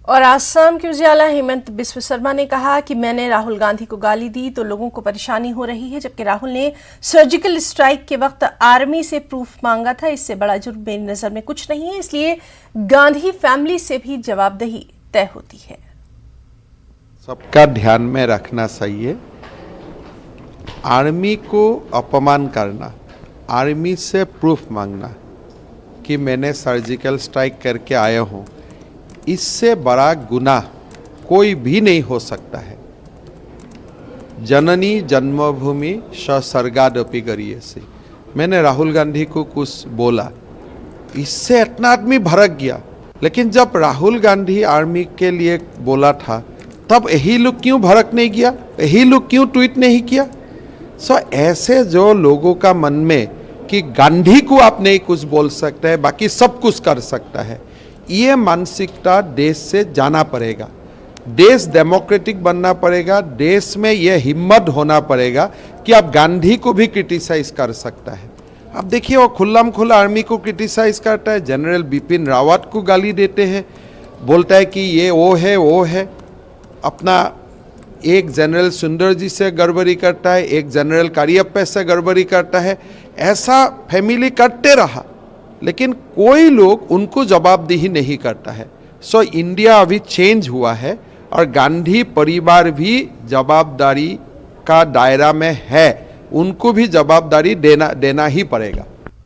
और आसाम के उजियाला हेमंत बिस्व शर्मा ने कहा कि मैंने राहुल गांधी को गाली दी तो लोगों को परेशानी हो रही है, जबकि राहुल ने सर्जिकल स्ट्राइक के वक्त आर्मी से प्रूफ मांगा था। इससे बड़ा जुर्म मेरी नजर में कुछ नहीं है, इसलिए गांधी फैमिली से भी जवाबदेही तय होती है। सबका ध्यान में रखना चाहिए, आर्मी को अपमान करना, आर्मी से प्रूफ मांगना कि मैंने सर्जिकल स्ट्राइक करके आया हूँ, इससे बड़ा गुनाह कोई भी नहीं हो सकता है। जननी जन्मभूमि ससर्गादपि गरीयसी, मैंने राहुल गांधी को कुछ बोला, इससे इतना आदमी भड़क गया। लेकिन जब राहुल गांधी आर्मी के लिए बोला था तब यही लोग क्यों भड़क नहीं गया, यही लोग क्यों ट्वीट नहीं किया? ऐसे जो लोगों का मन में कि गांधी को आप नहीं कुछ बोल सकते हैं, बाकी सब कुछ कर सकता है, ये मानसिकता देश से जाना पड़ेगा। देश डेमोक्रेटिक बनना पड़ेगा, देश में ये हिम्मत होना पड़ेगा कि आप गांधी को भी क्रिटिसाइज कर सकता है। अब देखिए वो खुल्लम खुल्ला आर्मी को क्रिटिसाइज करता है, जनरल बिपिन रावत को गाली देते हैं, बोलता है कि ये वो है। अपना एक जनरल सुंदर जी से गड़बड़ी करता है, एक जनरल कारियप्पा से गड़बड़ी करता है। ऐसा फैमिली करते रहा, लेकिन कोई लोग उनको जवाबदेही नहीं करता है। इंडिया अभी चेंज हुआ है और गांधी परिवार भी जवाबदारी का दायरा में है, उनको भी जवाबदारी देना ही पड़ेगा।